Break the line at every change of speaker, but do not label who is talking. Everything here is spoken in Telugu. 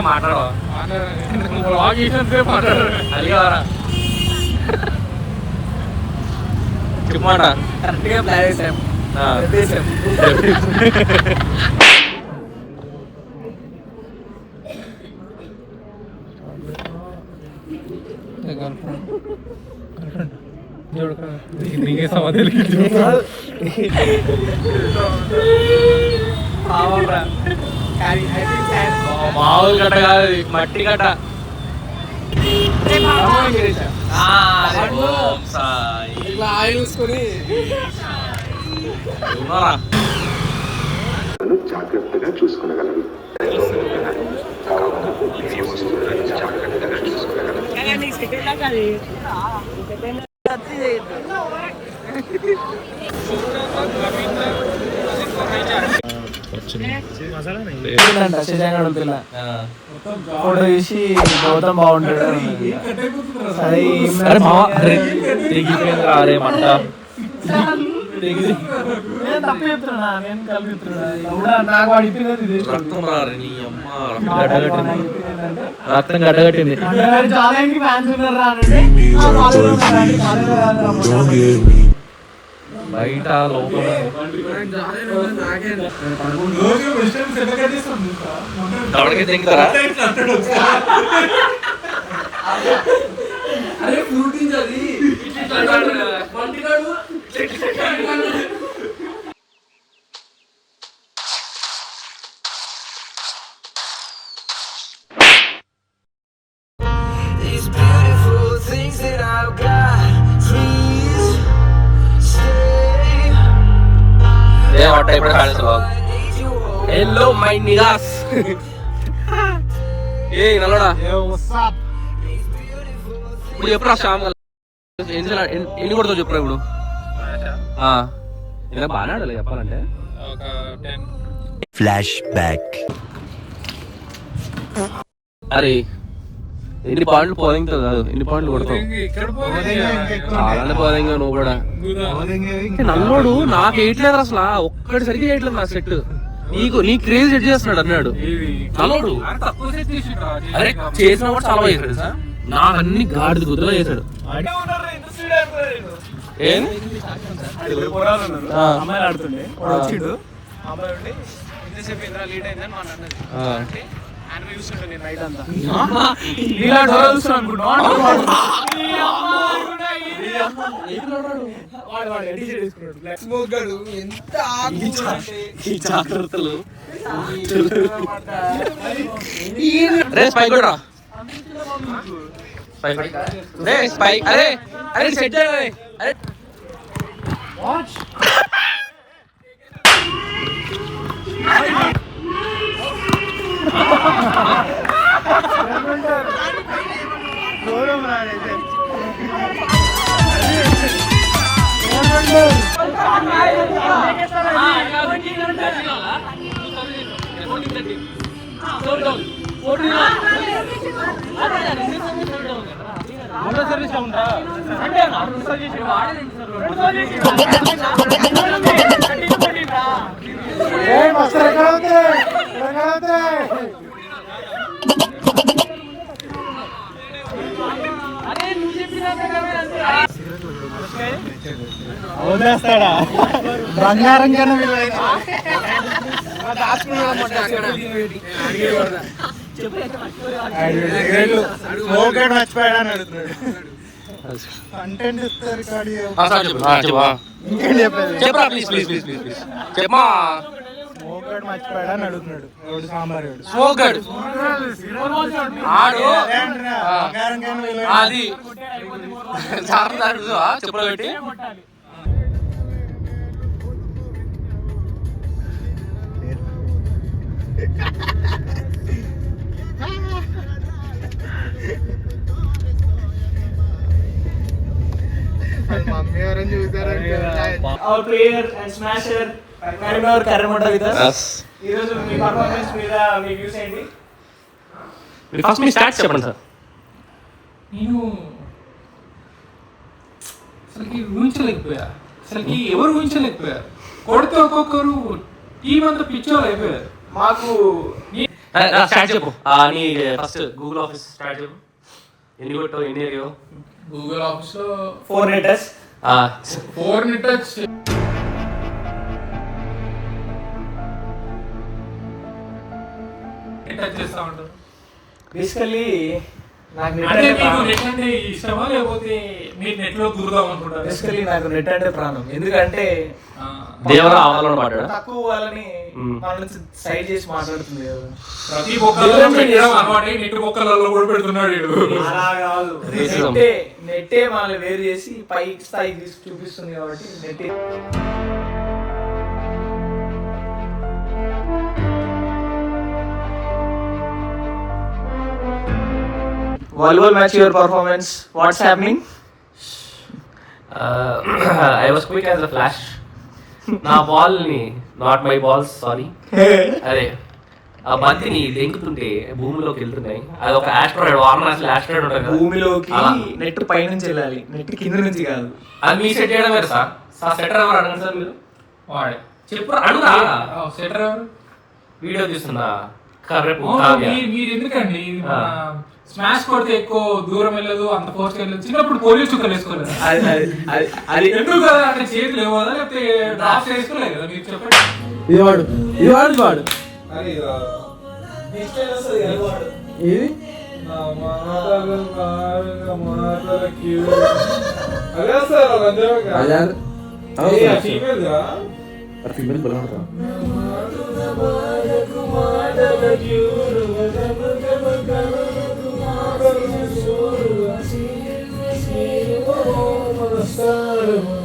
మాట్లాడవా అలిగారా చెప్పమాట
కరెక్ట్గా ప్లాన్ చేసాం.
నీకే సమాధి మామూలు గట్ట కాదు, మట్టి గట్ట.
జాగ్రత్తగా చూసుకునగలరు.
ఫోటో తీసి గౌతమ్ బాగుంటాడు. తప్పు చెప్తున్నా, నేను కలిపి చెప్తున్నా. నాకు అడిగిపోయింది
రక్తం గడ్డగట్టింది. బయట లోపల తింటారా? Hello my నిగాస్. ఏ నల్లడా ఇప్పుడు చెప్పురా శ్యామ్, ఎన్ని కొడతావు చెప్పురా ఇప్పుడు? ఇలా బాగానే ఆడాలి చెప్పాలంటే.
Flash back.
అరే ఎన్ని పాయింట్లు పోదింగ్ కాదు, ఎన్ని పాయింట్లు కొడతావు? చాలానే పోదింగ్ నువ్వు కూడా. నల్లోడు నాకు వేయట్లేదు అసలు, ఒక్కటి సరిగ్గా వేయట్లేదు నా సెట్. నీ క్రేజ్ సెట్ చేస్తున్నాడు అన్నాడు నల్లోడు. అరే చేసిన కూడా చాలా బాగా చేశాడు సార్, నాకు అన్ని గాడిద గుద్దులో చేశాడు.
అమ్మాయిలు ఆడుతుండే వచ్చిండు,
జాగ్రత్తలు. స్పైక్ కూడా స్పైక్. అరే అరే సెట్ అరే
వదిలేస్తాడా బంగారం కన్నా మర్చిపోయాడని అడుగుతున్నాడు. కంటెంట్ ఇస్తారు స్మోకర్ మర్చిపోయాడని అడుగుతున్నాడు. సాంబార్
అది చెప్పులు పెట్టి
Our player and smasher Karimnagar Karramata with us. ఈ రోజు మీ పర్ఫార్మెన్స్ మీద మీ వ్యూస్ ఏంటి?
ఫస్ట్ మీ స్టాట్స్ చెప్పండి సార్.
నేను అసలుకి ఊహించలేకపోయా, అసలుకి ఎవరు ఊహించలేకపోయారు. కొడితే ఒక్కొక్కరు టీం అంతా పిచ్చోళ్ళు అయిపోయారు.
మాకు
స్టార్ట్ చెప్పు నీ ఫస్ట్ గూగుల్ ఆఫీస్ స్టార్ట్ చెప్పు. ఎన్ని కొట్టావు, ఎన్ని అయ్యావు?
గూగుల్ ఆఫీస్ లో
4 letters.
4 టచ్ చేస్తా ఉంటారు.
బేసికల్లీ నాకు నెట్
అంటే
అంటే
మీకు
ప్రాణం.
నెట్ అంటే ఇష్టమా లేకపోతే మీరు నెట్ లో దూరుదాం అనుకుంటారు?
బేసికలీ నాకు నెట్ అంటే ప్రాణం. ఎందుకంటే
దేవరా ఆవాలను పడ్డా
తక్కువ వాళ్ళని మన నుంచి సైడ్ చేసి మాట్లాడుతుంది కదా.
ప్రతి బొక్కలలో పెట్టడం అలవాటే, నెట్ బొక్కలలో కూడా పెడుతున్నాడు వీడు.
అలా కాదు,
Racism.
నెట్టే మనల్ని వేరు చేసి పై స్థాయికి తీసి చూపిస్తుంది కాబట్టి నెట్టే. Volleyball match, your performance, what's happening?
I was quick as a flash. నా బాల్ ని, నాట్ మై బాల్స్, సారీ, అదే ఆ బంతిని దెంకుతుంటే భూమిలోకి వెళ్తున్నాయి. అది ఒక ఆస్ట్రాయిడ్, వారణాసి ఆస్ట్రాయిడ్ ఉంటుంది కదా,
భూమిలోకి
అలా.
నెట్ పై నుంచి వెళ్ళాలి, నెట్ కింద నుంచి కాదు.
అది మీ సెట్ చేయడం వేరు సార్. సార్ సెటర్ ఎవరు అడగండి సార్ మీరు.
వాడే
చెప్పు అడుగురా.
సెటర్ ఎవరు?
వీడియో తీస్తున్నా రేపు
అవును,
కావ్య.
మీరు ఎందుకండి స్మాష్ కొడితే ఎక్కువ దూరం వెళ్ళదు, అంత ఫోర్స్ వెళ్ళదు. చిన్నప్పుడు పోలీస్ చుక్కలు వేసుకోలేదు.
అది
ఎందుకు కదా అంటే చేతులు ఇవ్వదా, లేకపోతే డ్రాప్స్ వేసుకోలేదు కదా? మీరు చెప్పండి.
ఇది వాడు ఇది हजार फीमेल बोला था
Start